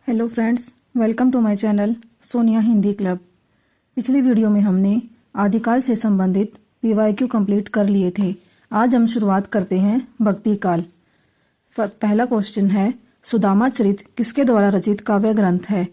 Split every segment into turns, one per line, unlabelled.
Hello friends, welcome to my channel Sonia Hindi club. पिछली video में हमने आदिकाल से संबंधित पीवाईक्यू कंप्लीट कर लिए थे। आज हम शुरुआत करते हैं भक्ति काल। पहला क्वेश्चन है, सुदामा चरित किसके द्वारा रचित काव्य ग्रंथ है?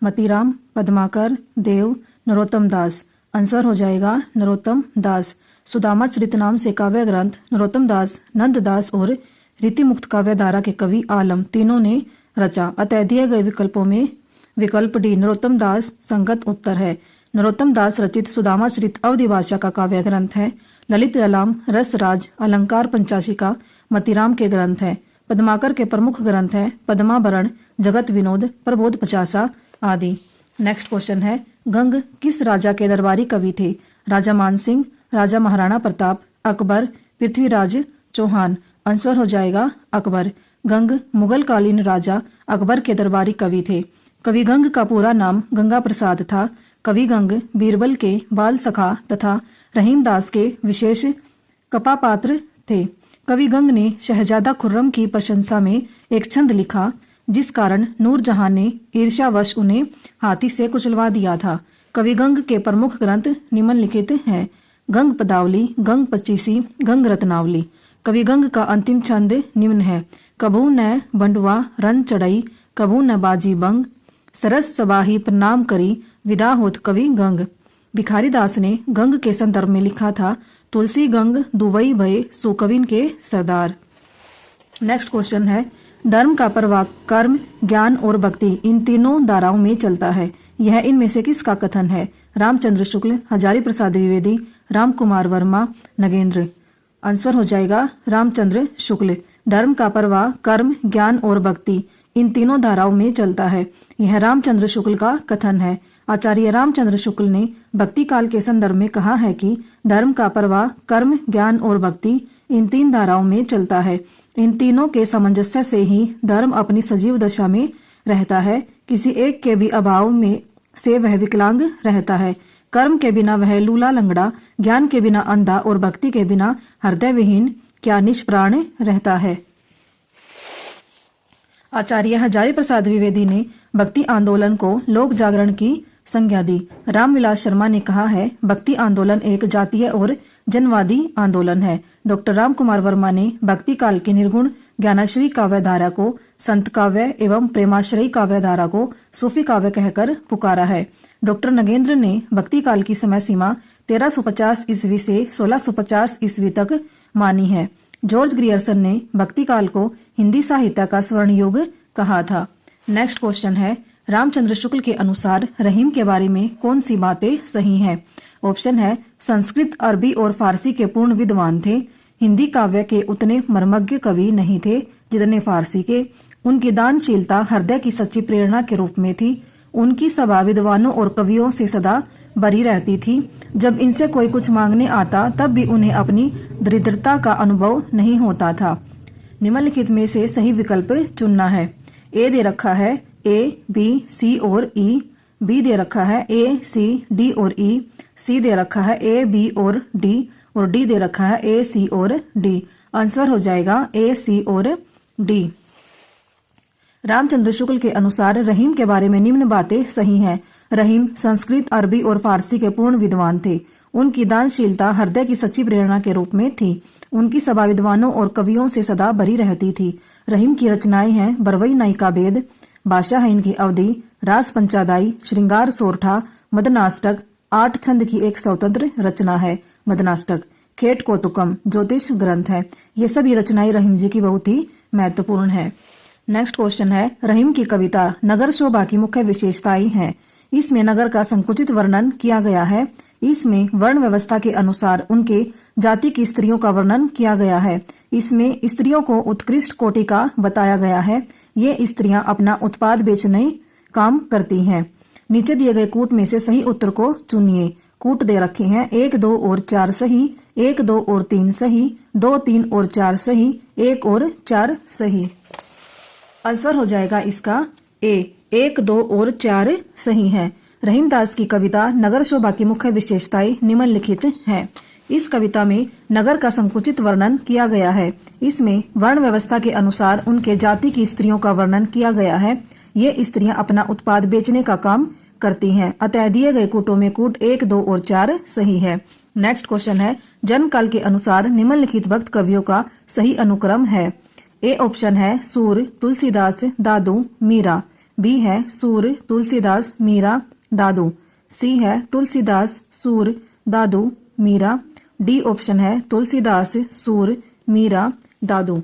मतीराम, पद्माकर, देव, नरोत्तम दास। आंसर हो जाएगा नरोत्तम दास। सुदामा चरित नाम से काव्य ग्रंथ नरोत्तम दास, नंद दास और रीतिमुक्त काव्य धारा के कवि आलम तीनों ने रचा। अतः दिए गए विकल्पों में विकल्प डी नरोत्तम दास संगत उत्तर है। नरोत्तम दास रचित सुदामा चरित अवधि भाषा का काव्य ग्रंथ है। ललित ललाम, रसराज, अलंकार पंचाशिका मतीराम के ग्रंथ है। पद्माकर के प्रमुख ग्रंथ है पद्माभरण, जगत विनोद, प्रबोध पचासा आदि। नेक्स्ट क्वेश्चन है, गंग किस राजा के दरबारी कवि थे? राजा मानसिंह, राजा महाराणा प्रताप, अकबर, पृथ्वीराज चौहान। आंसर हो जाएगा अकबर। गंग मुगल कालीन राजा अकबर के दरबारी कवि थे। कवि गंग का पूरा नाम गंगा प्रसाद था। कवि गंग बीरबल के बाल सखा तथा रहीमदास के विशेष कपापात्र थे। कवि गंग ने शहजादा खुर्रम की प्रशंसा में एक छंद लिखा, जिस कारण नूरजहां ने ईर्ष्यावश उन्हें हाथी से कुचलवा दिया था। कवि गंग के प्रमुख ग्रंथ निम्नलिखित हैं: गंग पदावली, गंग पचीसी, गंग रत्नावली। कवि गंग का अंतिम छंद निम्न है: कबू न बंडवा रन चढ़ई, कबू न बाजी बंग, सरस सबाही प्रणाम करी, विदा होत कवि गंग। भिखारी दास ने गंग के संदर्भ में लिखा था, तुलसी गंग दुवई भय सुकविन के सरदार। नेक्स्ट क्वेश्चन है, धर्म का प्रवाह कर्म, ज्ञान और भक्ति इन तीनों धाराओं में चलता है। यह इनमें से किसका कथन है? रामचंद्र शुक्ल, हजारी प्रसाद द्विवेदी, राम कुमार वर्मा, नगेंद्र। आंसर हो जाएगा रामचंद्र शुक्ल। धर्म का प्रवाह कर्म, ज्ञान और भक्ति इन तीनों धाराओं में चलता है। यह रामचंद्र शुक्ल का कथन है। आचार्य रामचंद्र शुक्ल ने भक्ति काल के संदर्भ में कहा है कि धर्म का प्रवाह कर्म, ज्ञान और भक्ति इन तीन धाराओं में चलता है। इन तीनों के सामंजस्य से ही धर्म अपनी सजीव दशा में रहता है। किसी एक के भी अभाव में से वह विकलांग रहता है। कर्म के बिना वह लूला लंगड़ा, ज्ञान के बिना अंधा और भक्ति के बिना हृदय विहीन क्या निष्प्राण रहता है। आचार्य हजारी प्रसाद द्विवेदी ने भक्ति आंदोलन को लोक जागरण की संज्ञा दी। रामविलास शर्मा ने कहा है, भक्ति आंदोलन एक जातीय और जनवादी आंदोलन है। डॉक्टर राम कुमार वर्मा ने भक्ति काल की निर्गुण ज्ञानाश्रयी काव्य धारा को संत काव्य एवं प्रेमाश्रयी काव्य धारा को सूफी काव्य कहकर पुकारा है। डॉक्टर नगेंद्र ने भक्ति काल की समय सीमा 1350 ईस्वी से 1650 ईस्वी तक मानी है। जॉर्ज ग्रियर्सन ने भक्ति काल को हिंदी साहित्य का स्वर्ण युग कहा था। नेक्स्ट क्वेश्चन है, रामचंद्र शुक्ल के अनुसार रहीम के बारे में कौन सी बातें सही हैं? ऑप्शन है, संस्कृत, अरबी और फारसी के पूर्ण विद्वान थे। हिंदी काव्य के उतने मर्मज्ञ कवि नहीं थे जितने फारसी के। उनकी दानशीलता हृदय की सच्ची प्रेरणा के रूप में थी। उनकी सभा विद्वानों और कवियों से सदा भरी रहती थी। जब इनसे कोई कुछ मांगने आता तब भी उन्हें अपनी दरिद्रता का अनुभव नहीं होता था। निम्नलिखित में से सही विकल्प चुनना है। ए दे रखा है ए, बी, सी और ई। बी दे रखा है ए, सी, डी और ई। सी दे रखा है ए, बी और डी। और डी दे रखा है ए, सी और डी। आंसर हो जाएगा ए, सी और डी। रामचंद्र शुक्ल के अनुसार रहीम के बारे में निम्न बातें सही हैं। रहीम संस्कृत, अरबी और फारसी के पूर्ण विद्वान थे। उनकी दानशीलता हृदय की सच्ची प्रेरणा के रूप में थी। उनकी सभा विद्वानों और कवियों से सदा भरी रहती थी। रहीम की रचनाएं हैं बरवई नायिका भेद, भाषा है इनकी अवधि, रास पंचादाई, श्रृंगार सोरठा, मदनाष्टक। 8 छंद की एक स्वतंत्र रचना है मदनाष्टक। खेट कौतुकम ज्योतिष ग्रंथ है। ये सभी रचनाएं रहीम जी की बहुत ही महत्वपूर्ण है। नेक्स्ट क्वेश्चन है, रहीम की कविता नगर शोभा की मुख्य विशेषताएं हैं। इसमें नगर का संकुचित वर्णन किया गया है। इसमें वर्ण व्यवस्था के अनुसार उनके जाति की स्त्रियों का वर्णन किया गया है। इसमें स्त्रियों को उत्कृष्ट कोटि का बताया गया है। ये स्त्रियां अपना उत्पाद बेचने काम करती हैं। नीचे दिए गए कूट में से सही उत्तर को चुनिए। कूट दे रखे हैं 1, 2 और 4 सही, 1, 2 और 3 सही, 2, 3 और 4 सही, 1 और 4 सही। आंसर हो जाएगा इसका ए, 1, 2 और 4 सही है। रहीमदास की कविता नगर शोभा की मुख्य विशेषताएं निम्नलिखित हैं। इस कविता में नगर का संकुचित वर्णन किया गया है। इसमें वर्ण व्यवस्था के अनुसार उनके जाति की स्त्रियों का वर्णन किया गया है। ये स्त्रियां अपना उत्पाद बेचने का काम करती हैं। अतः दिए गए कूटों में कूट 1, 2 और 4 सही है। नेक्स्ट क्वेश्चन है, जन्म काल के अनुसार निम्नलिखित भक्त कवियों का सही अनुक्रम है। ए ऑप्शन है सूर, तुलसीदास, दादू, मीरा। बी है सूर, तुलसीदास, मीरा, दादू। सी है तुलसीदास, सूर, दादू, मीरा। डी ऑप्शन है तुलसीदास, सूर, मीरा, दादू।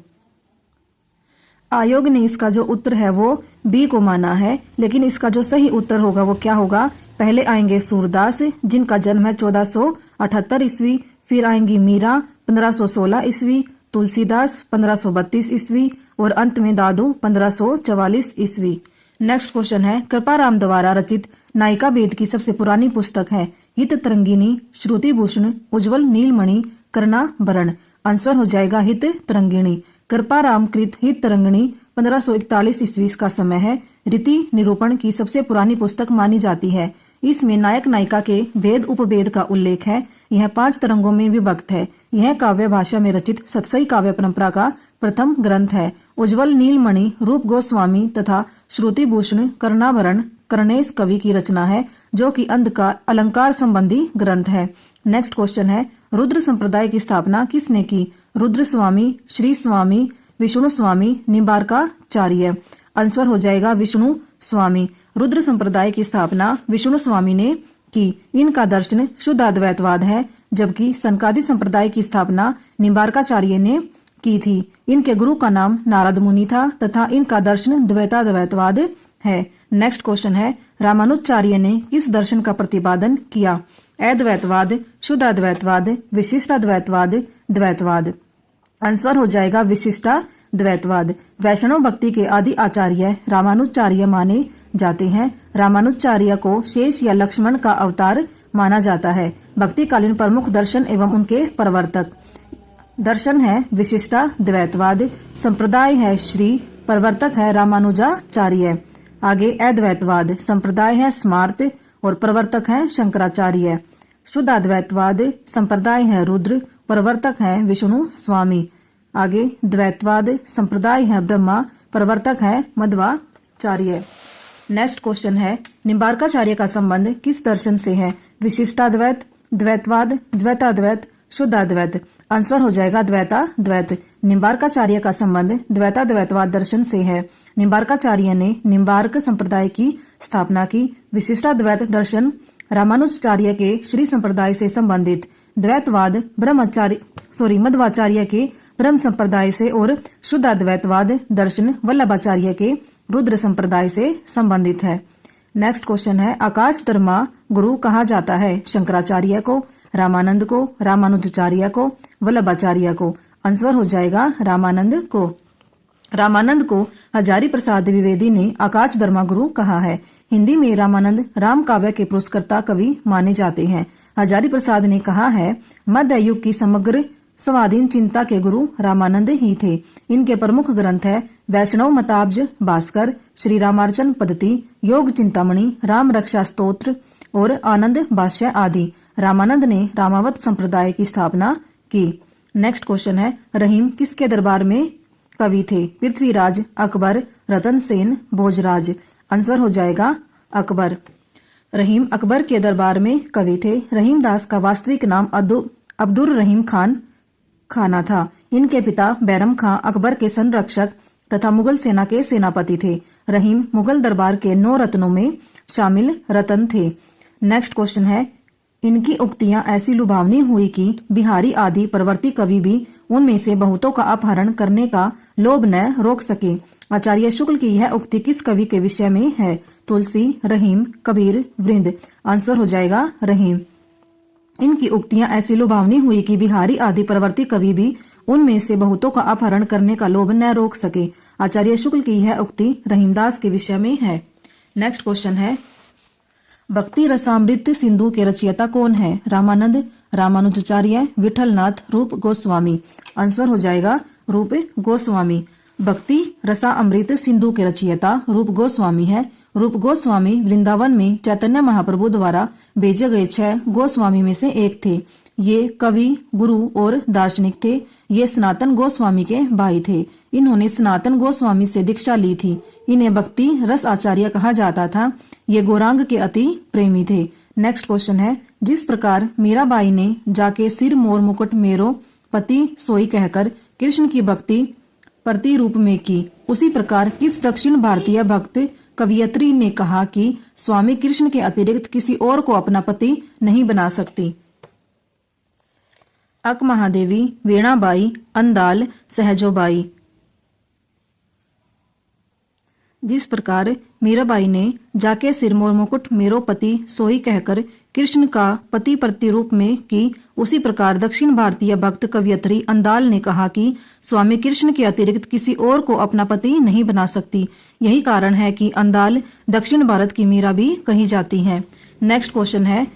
आयोग ने इसका जो उत्तर है वो बी को माना है, लेकिन इसका जो सही उत्तर होगा वो क्या होगा? पहले आएंगे सूरदास, जिनका जन्म है 1478 ईस्वी। फिर आएंगी मीरा 1516 ईस्वी, तुलसीदास 1532 ईस्वी और अंत में दादू 1544 ईस्वी। नेक्स्ट क्वेश्चन है, कृपाराम द्वारा रचित नायिका वेद की सबसे पुरानी पुस्तक है। हित तरंगिनी, श्रुति भूषण, उज्जवल नीलमणि, कर्णाभरण। आंसर हो जाएगा हित तरंगिणी। कृपाराम कृत हित तरंगिणी 1541 ईस्वी का समय है। रीति निरूपण की सबसे पुरानी पुस्तक मानी जाती है। इसमें नायक नायिका के भेद उपभेद का उल्लेख है। यह 5 तरंगों में विभक्त है। यह काव्य भाषा में रचित सतसई काव्य परंपरा का प्रथम ग्रंथ है। उज्जवल नीलमणि रूप गोस्वामी तथा श्रुति भूषण कर्णाभरण कर्णेश कवि की रचना है, जो कि अलंकार संबंधी ग्रंथ है। नेक्स्ट क्वेश्चन है, रुद्र संप्रदाय की स्थापना किसने की? रुद्र स्वामी, श्री स्वामी, विष्णु स्वामी, निम्बार्काचार्य। आंसर हो जाएगा विष्णु स्वामी। रुद्र संप्रदाय की स्थापना विष्णु स्वामी ने की। इनका दर्शन शुद्ध अद्वैतवाद है, जबकि सनकादिक संप्रदाय की स्थापना निम्बार्काचार्य ने की थी। इनके गुरु का नाम नारद मुनि था तथा इनका दर्शन द्वैताद्वैतवाद है। नेक्स्ट क्वेश्चन है, रामानुजाचार्य ने किस दर्शन का प्रतिपादन किया? अद्वैतवाद, शुद्ध अद्वैतवाद, विशिष्टाद्वैतवाद, द्वैतवाद। आंसर हो जाएगा विशिष्टाद्वैतवाद। वैष्णव भक्ति के आदि आचार्य रामानुजाचार्य माने जाते हैं। रामानुजाचार्य को शेष या लक्ष्मण का अवतार माना जाता है। भक्तिकालीन प्रमुख दर्शन एवं उनके प्रवर्तक। दर्शन है विशिष्टाद्वैतवाद, संप्रदाय है श्री, प्रवर्तक है रामानुजाचार्य। आगे अद्वैतवाद, संप्रदाय है स्मार्त और प्रवर्तक है शंकराचार्य। शुद्ध अद्वैतवाद, संप्रदाय है रुद्र, प्रवर्तक है विष्णु स्वामी। आगे द्वैतवाद, संप्रदाय है ब्रह्मा, प्रवर्तक है मध्वाचार्य। नेक्स्ट क्वेश्चन है, निम्बार्काचार्य का संबंध किस दर्शन से है? विशिष्टाद्वैत, द्वैतवाद, द्वैताद्वैत, शुद्धाद्वैत। आंसर हो जाएगा द्वैताद्वैत। निम्बार्काचार्य का संबंध द्वैताद्वैतवाद दर्शन से है। निम्बार्काचार्य ने निम्बार्क संप्रदाय की स्थापना की। विशिष्टाद्वैत दर्शन रामानुजाचार्य के श्री संप्रदाय से संबंधित। द्वैतवाद मध्वाचार्य के ब्रह्म संप्रदाय से और शुद्धाद्वैतवाद दर्शन वल्लभाचार्य के रुद्र संप्रदाय से संबंधित है। नेक्स्ट क्वेश्चन है, आकाश धर्मा गुरु कहा जाता है? शंकराचार्य को, रामानंद को, रामानुजाचार्य को, वल्लभाचार्य को। आंसर हो जाएगा रामानंद को। रामानंद को हजारी प्रसाद द्विवेदी ने आकाश धर्मा गुरु कहा है। हिंदी में रामानंद राम काव्य के पुरस्कर्ता कवि माने जाते हैं। हजारी प्रसाद ने कहा है, मध्य युग की समग्र स्वाधीन चिंता के गुरु रामानंद ही थे। इनके प्रमुख ग्रंथ है वैष्णव मताब्ज भास्कर, श्री रामार्चन पद्धति, योग चिंतामणि, राम रक्षा स्तोत्र और आनंद भाष्य आदि। रामानंद ने रामावत संप्रदाय की स्थापना की। नेक्स्ट क्वेश्चन है, रहीम किसके दरबार में कवि थे? पृथ्वीराज, अकबर, रतन सेन, भोजराज। आंसर हो जाएगा अकबर। रहीम अकबर के दरबार में कवि थे। रहीम दास का वास्तविक नाम अब्दुल रहीम खाना था। इनके पिता बैरम खां अकबर के संरक्षक तथा मुगल सेना के सेनापति थे। रहीम मुगल दरबार के 9 रत्नों में शामिल रतन थे। नेक्स्ट क्वेश्चन है, इनकी उक्तियां ऐसी लुभावनी हुई कि बिहारी आदि परवर्ती कवि भी उनमें से बहुतों का अपहरण करने का लोभ न रोक सके। आचार्य शुक्ल की यह उक्ति किस कवि के विषय में है? तुलसी, रहीम, कबीर, वृंद। आंसर हो जाएगा रहीम। इनकी उक्तियां ऐसी लुभावनी हुई कि बिहारी आदि परवर्ती कवि भी उनमें से बहुतों का अपहरण करने का लोभ न रोक सके। आचार्य शुक्ल की यह उक्ति रहीमदास के विषय में है। नेक्स्ट क्वेश्चन है, भक्ति रसामृत सिंधु के रचयिता कौन है? रामानंद, रामानुजाचार्य, विठलनाथ, रूप गोस्वामी। आंसर हो जाएगा रूप गोस्वामी। भक्ति रसा अमृत सिंधु के रचयिता रूप गोस्वामी है। रूप गोस्वामी वृंदावन में चैतन्य महाप्रभु द्वारा भेजे गए 6 गोस्वामी में से एक थे। ये कवि, गुरु और दार्शनिक थे। ये सनातन गोस्वामी के भाई थे। इन्होंने सनातन गोस्वामी से दीक्षा ली थी। इन्हें भक्ति रस आचार्य कहा जाता था। ये गौरांग के अति प्रेमी थे। नेक्स्ट क्वेश्चन है, जिस प्रकार मीराबाई ने जाके सिर मोर मुकुट मेरो पति सोई कहकर कृष्ण की भक्ति प्रतिरूप में की, उसी प्रकार किस दक्षिण भारतीय भक्त कवियत्री ने कहा कि स्वामी कृष्ण के अतिरिक्त किसी और को अपना पति नहीं बना सकती? अक महादेवी, वीणाबाई, अंदाल, सहजोबाई। जिस प्रकार मीराबाई ने जाके सिरमोर मुकुट मेरो पति सोई कहकर कृष्ण का पति प्रतिरूप में की, उसी प्रकार दक्षिण भारतीय भक्त कवियत्री अंदाल ने कहा कि स्वामी कृष्ण के अतिरिक्त किसी और को अपना पति नहीं बना सकती। यही कारण है कि अंदाल दक्षिण भारत की मीरा भी कही जाती है। नेक्स्ट क्वेश्चन है,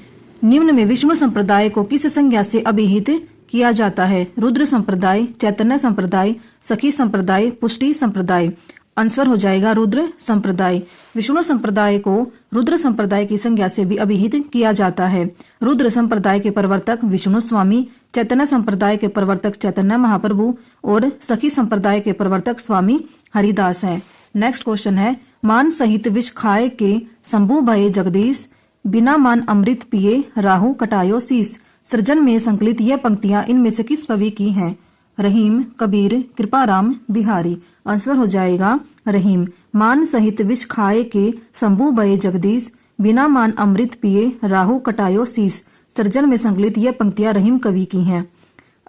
निम्न में विष्णु संप्रदाय को किस संज्ञा से अभिहित किया जाता है? रुद्र संप्रदाय, चैतन्य संप्रदाय, सखी संप्रदाय, पुष्टि संप्रदाय। आंसर हो जाएगा रुद्र संप्रदाय। विष्णु संप्रदाय को रुद्र संप्रदाय की संज्ञा से भी अभिहित किया जाता है। रुद्र संप्रदाय के प्रवर्तक विष्णु स्वामी, चैतन्य संप्रदाय के प्रवर्तक चैतन्य महाप्रभु और सखी संप्रदाय के प्रवर्तक स्वामी हरिदास हैं। नेक्स्ट क्वेश्चन है, मान सहित विष खाए के शंभु भये जगदीश, बिना मान अमृत पिए राहु कटायो शीस। सृजन में संकलित यह पंक्तियां इनमें से किस कवि की हैं? रहीम, कबीर, कृपाराम, बिहारी। आंसर हो जाएगा रहीम। मान सहित विष खाए के शंभु भये जगदीश, बिना मान अमृत पिए राहु कटायो शीस। सृजन में संकलित यह पंक्तियां रहीम कवि की हैं।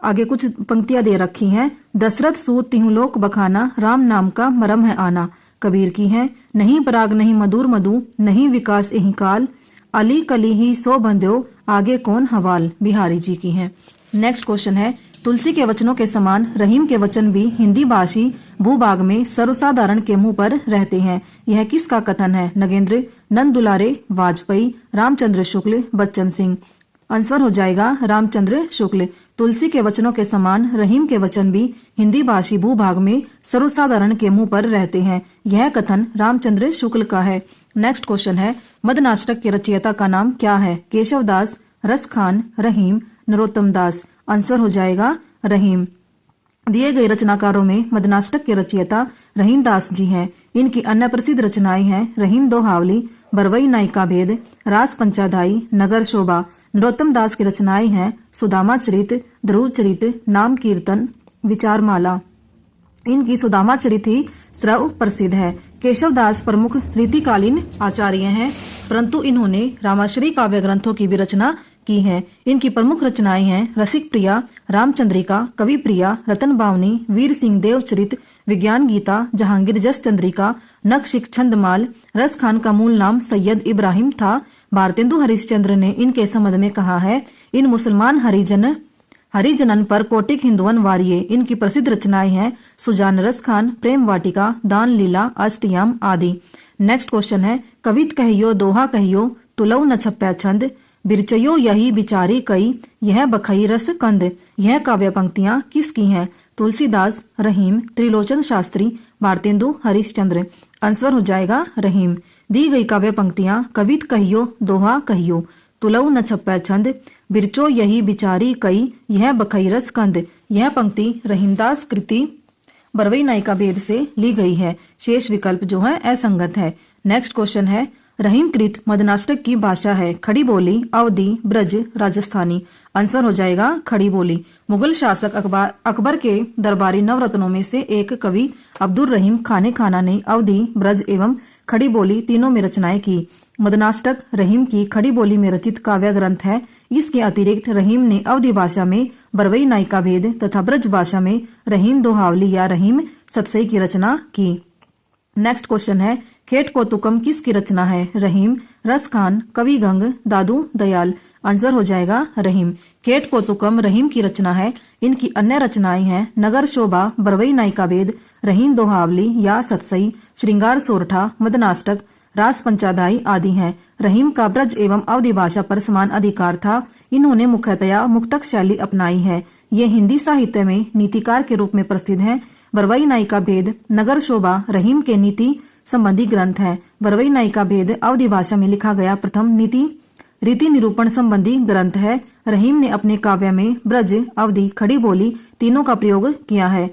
आगे कुछ पंक्तियां दे रखी हैं। दशरथ सूत तिहु लोक बखाना, राम नाम का मरम है आना। कबीर की हैं। नहीं पराग नहीं मधुर मधु, नहीं विकास एहि काल, अली कली ही सो बंध्यो आगे कौन हवाल। बिहारी जी की हैं। नेक्स्ट क्वेश्चन है, तुलसी के वचनों के समान रहीम के वचन भी हिंदी भाषी भूभाग में सर्वसाधारण के मुंह पर रहते हैं। यह किसका कथन है? नगेंद्र, नंद दुलारे, वाजपेयी, रामचंद्र शुक्ल, बच्चन सिंह। आंसर हो जाएगा रामचंद्र शुक्ल। तुलसी के वचनों के समान रहीम के वचन भी हिंदी भाषी भूभाग में सर्वसाधारण के मुंह पर रहते हैं। यह कथन रामचंद्र शुक्ल का है। नेक्स्ट क्वेश्चन है, मदनाष्टक के रचयिता का नाम क्या है? केशवदास, रसखान, रहीम, नरोत्तम दास। आंसर हो जाएगा रहीम। दिए गए रचनाकारों में मदनाष्टक के रचयिता रहीम दास जी हैं। इनकी अन्य प्रसिद्ध रचनाएं हैं रहीम दोहावली, बरवई नायिका भेद, रास पंचाधाई, नगर शोभा। नरोत्तम दास की रचनाएं हैं सुदामा चरित, ध्रुव चरित, नाम कीर्तन, विचारमाला। इनकी सुदामा चरित ही सर्व प्रसिद्ध है। केशवदास प्रमुख रीतिकालीन आचार्य हैं, परंतु इन्होंने रामाश्री काव्य ग्रंथों की भी रचना की है। इनकी प्रमुख रचनाएं हैं रसिक प्रिया, रामचंद्रिका, कवि प्रिया, रतन बावनी, वीर सिंह देव चरित, विज्ञान गीता, जहांगीर जस चंद्रिका, नक्शिक छंदमाल। रसखान का मूल नाम सैयद इब्राहिम था। भारतेंदु हरिश्चंद्र ने इनके संबंध में कहा है, इन मुसलमान हरिजनन पर कोटिक हिंदुअन वारिये। इनकी प्रसिद्ध रचनाएं हैं सुजान रसखान, प्रेम वाटिका, दान लीला, अष्टयाम आदि। नेक्स्ट क्वेश्चन है, कवित कहियो दोहा कहियो, तुलऊ न छप्पै छंद, बिरचयो यही बिचारी कई, यह बखई रस कंद। यह काव्य पंक्तियां किसकी हैं? तुलसीदास, रहीम, त्रिलोचन शास्त्री, भारतेंदु हरिश्चंद्र। आंसर हो जाएगा रहीम। दी गई काव्य पंक्तियां कवित कहियो दोहा कहियो, तुलऊ न छप्पै छंद, बिरचो यही बिचारी कई, यह बखई रस कंद। यह पंक्ति रहीमदास कृति बरवई नायिका भेद से ली गई है। शेष विकल्प जो है असंगत है। नेक्स्ट क्वेश्चन है, रहीमकृत मदनाष्टक की भाषा है खड़ी बोली, अवधी, ब्रज, राजस्थानी। आंसर हो जाएगा खड़ी बोली। मुगल शासक अकबर के दरबारी नवरत्नों में से एक कवि अब्दुल रहीम खाने खाना ने अवधी, ब्रज एवं खड़ी बोली तीनों में रचनाएं की। मदनाष्टक रहीम की खड़ी बोली में रचित काव्य ग्रंथ है। इसके अतिरिक्त रहीम ने अवधी भाषा में बरवई नायिका भेद तथा ब्रज भाषा में रहीम दोहावली या रहीम सतसई की रचना की। नेक्स्ट क्वेश्चन है, खेट को तुकम किसकी रचना है? रहीम, रसखान, कवि गंग, दादू दयाल। आंसर हो जाएगा रहीम। खेट को तुकम रहीम की रचना है। इनकी अन्य रचनाएं हैं नगर शोभा, बरवई नायिका भेद, रहीम दोहावली या सतसई, श्रृंगार सोरठा, मदनाष्टक, रास पंचाधाई आदि हैं। रहीम का ब्रज एवं अवधी भाषा पर समान अधिकार था। इन्होंने मुख्यतया मुक्तक शैली अपनाई है। ये हिंदी साहित्य में नीतिकार के रूप में प्रसिद्ध हैं। बरवई नायिका भेद, नगर शोभा रहीम के नीति संबंधी ग्रंथ है। बरवई नायिका भेद अवधी भाषा में लिखा गया प्रथम रीति निरूपण संबंधी ग्रंथ है। रहीम ने अपने काव्य में ब्रज, अवधी, खड़ी बोली तीनों का प्रयोग किया है।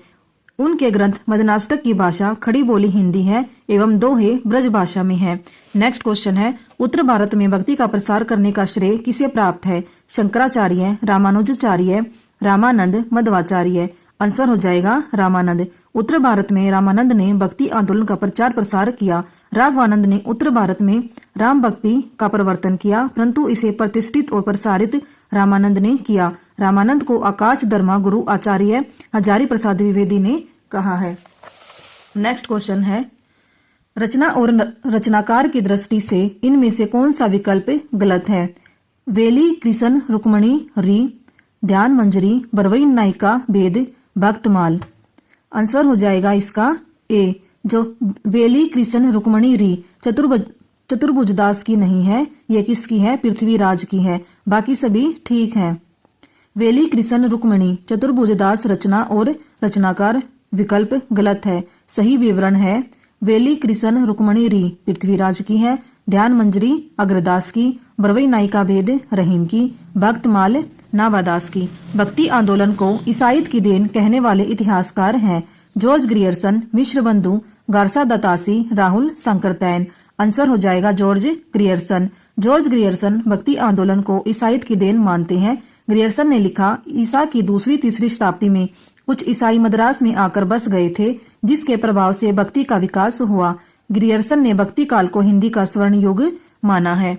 उनके ग्रंथ मदनाष्टक की भाषा खड़ी बोली हिंदी है एवं दोहे ब्रज भाषा में है। नेक्स्ट क्वेश्चन है, उत्तर भारत में भक्ति का प्रसार करने का श्रेय किसे प्राप्त है? शंकराचार्य, रामानुजाचार्य, रामानंद, मध्वाचार्य। आंसर हो जाएगा रामानंद। उत्तर भारत में रामानंद ने भक्ति आंदोलन का प्रचार प्रसार किया। राघवानंद ने उत्तर भारत में राम भक्ति का प्रवर्तन किया, परंतु इसे प्रतिष्ठित और प्रसारित रामानंद ने किया। रामानंद को आकाश धर्मा गुरु आचार्य हजारी प्रसाद द्विवेदी ने कहा है। नेक्स्ट क्वेश्चन है, रचना और रचनाकार की दृष्टि से इनमें से कौन सा विकल्प गलत है? वेली, कृष्ण, रुक्मणी, री, ध्यान मंजरी, बरवई नायिका, भेद, भक्तमाल। आंसर हो जाएगा इसका ए, जो वेली, कृष्ण, रुक्मणी, री चतुर्भुजदास की नहीं है, ये किसकी है? पृथ्वीराज की है। बाकी सभी ठीक हैं। वेली, कृष्ण, रुक्मणी, चतुर्भुजदास रचना और रचनाकार विकल्प गलत है। सही विवरण है वेली, कृष्ण, रुक्मणी, री पृथ्वीराज की है, ध्यान मंजरी अग्रदास की, बरवई नायिका भेद रहीम की, भक्तमाल नावादास की। भक्ति आंदोलन को ईसाईयत की देन कहने वाले इतिहासकार हैं जॉर्ज ग्रियर्सन, मिश्र बंधु, गारसा दतासी, राहुल सांकरतैन। आंसर हो जाएगा जॉर्ज ग्रियर्सन। जॉर्ज ग्रियर्सन भक्ति आंदोलन को ईसाईयत की देन मानते हैं। ग्रियर्सन ने लिखा, ईसा की दूसरी तीसरी शताब्दी में कुछ ईसाई मद्रास में आकर बस गए थे, जिसके प्रभाव से भक्ति का विकास हुआ। ग्रियर्सन ने भक्ति काल को हिंदी का स्वर्ण युग माना है।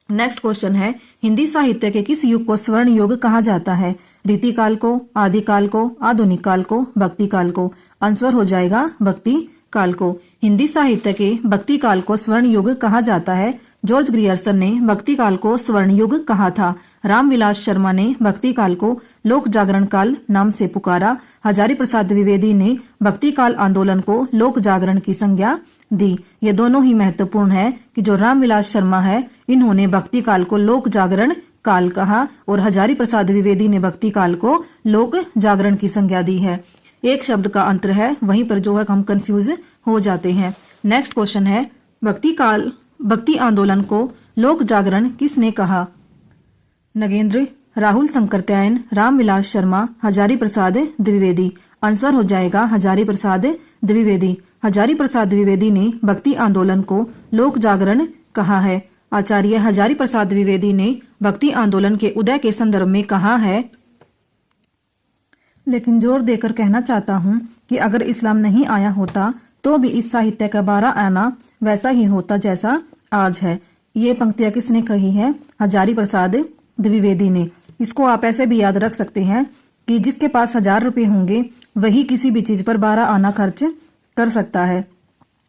नेक्स्ट क्वेश्चन है, हिंदी साहित्य के किस युग को स्वर्ण युग कहा जाता है? रीतिकाल को, आदिकाल को, आधुनिक काल को, भक्ति काल को। आंसर हो जाएगा भक्ति काल को। हिंदी साहित्य के भक्ति काल को स्वर्ण युग कहा जाता है। जॉर्ज ग्रियर्सन ने भक्ति काल को स्वर्ण युग कहा था। रामविलास शर्मा ने भक्ति काल को लोक जागरण काल नाम से पुकारा। हजारी प्रसाद द्विवेदी ने भक्ति काल आंदोलन को लोक जागरण की संज्ञा दी। ये दोनों ही महत्वपूर्ण है कि जो रामविलास शर्मा है, इन्होंने भक्ति काल को लोक जागरण काल कहा और हजारी प्रसाद द्विवेदी ने भक्ति काल को लोक जागरण की संज्ञा दी है। एक शब्द का अंतर है, वहीं पर जो है हम कंफ्यूज हो जाते हैं। नेक्स्ट क्वेश्चन है, भक्ति आंदोलन को लोक जागरण किसने कहा? नगेंद्र, राहुल सांकरतैन, रामविलास शर्मा, हजारी प्रसाद द्विवेदी। आंसर हो जाएगा हजारी प्रसाद द्विवेदी। हजारी प्रसाद द्विवेदी ने भक्ति आंदोलन को लोक जागरण कहा है। आचार्य हजारी प्रसाद द्विवेदी ने भक्ति आंदोलन के उदय के संदर्भ में कहा है, लेकिन जोर देकर कहना चाहता हूँ कि अगर इस्लाम नहीं आया होता तो भी इस साहित्य का 12 आना वैसा ही होता जैसा आज है। ये पंक्तियां किसने कही है? हजारी प्रसाद द्विवेदी ने। इसको आप ऐसे भी याद रख सकते हैं कि जिसके पास 1000 रुपए होंगे वही किसी भी चीज पर 12 आना खर्च कर सकता है।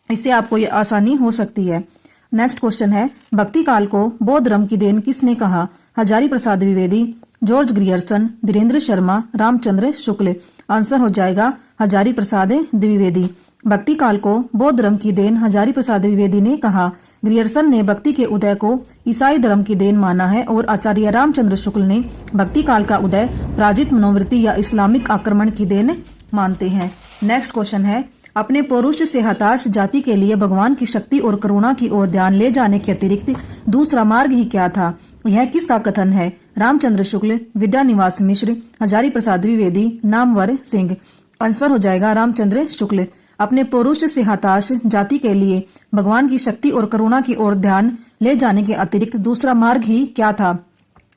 इससे आपको ये आसानी हो सकती है। नेक्स्ट क्वेश्चन है, भक्ति काल को बौद्ध धर्म की देन किसने कहा? Hazari Prasad Dwivedi, George Grierson, Dhirendra Sharma, Ramchandra Shukla. Answer हो जाएगा हजारी प्रसाद द्विवेदी। भक्ति काल को बौद्ध धर्म की देन हजारी प्रसाद द्विवेदी ने कहा। ग्रियर्सन ने भक्ति के उदय को ईसाई धर्म की देन माना है और आचार्य रामचंद्र शुक्ल ने भक्ति काल का उदय प्राजित मनोवृत्ति या इस्लामिक आक्रमण की देन मानते हैं। नेक्स्ट क्वेश्चन है, अपने पौरुष से हताश जाति के लिए भगवान की शक्ति और करुणा की ओर ध्यान ले जाने के अतिरिक्त दूसरा मार्ग ही क्या था? यह किसका कथन है? रामचंद्र शुक्ल, विद्यानिवास मिश्र, हजारी प्रसाद द्विवेदी, नामवर सिंह। आंसर हो जाएगा रामचंद्र शुक्ल। अपने पौरुष से हताश जाति के लिए भगवान की शक्ति और करुणा की ओर ध्यान ले जाने के अतिरिक्त दूसरा मार्ग ही क्या था?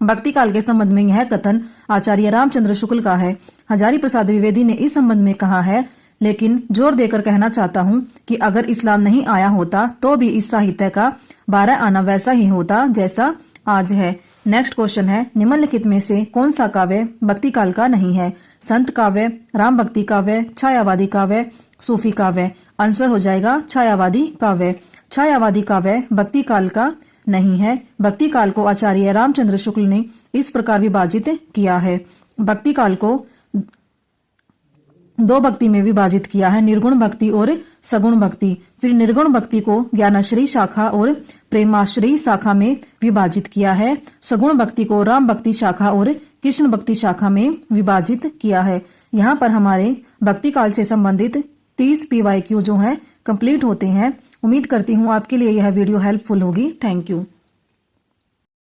भक्ति काल के संबंध में यह कथन आचार्य रामचंद्र शुक्ल का है। हजारी प्रसाद द्विवेदी ने इस संबंध में कहा है, लेकिन जोर देकर कहना चाहता हूँ कि अगर इस्लाम नहीं आया होता तो भी इस साहित्य का 12 आना वैसा ही होता जैसा आज है। नेक्स्ट क्वेश्चन है, निम्नलिखित में से कौन सा काव्य भक्ति काल का नहीं है? संत काव्य, राम भक्ति काव्य, छायावादी काव्य, सूफी काव्य। आंसर हो जाएगा छायावादी काव्य। छायावादी काव्य भक्ति काल का नहीं है। भक्ति काल को आचार्य रामचंद्र शुक्ल ने इस प्रकार विभाजित किया है। भक्ति काल को 2 भक्ति में विभाजित किया है, निर्गुण भक्ति और सगुण भक्ति। फिर निर्गुण भक्ति को ज्ञानाश्रयी शाखा और प्रेमाश्रयी शाखा में विभाजित किया है। सगुण भक्ति को राम भक्ति शाखा और कृष्ण भक्ति शाखा में विभाजित किया है। यहाँ पर हमारे भक्ति काल से संबंधित 30 PYQ जो है कंप्लीट होते हैं। उम्मीद करती हूँ आपके लिए यह वीडियो हेल्पफुल होगी। Thank you.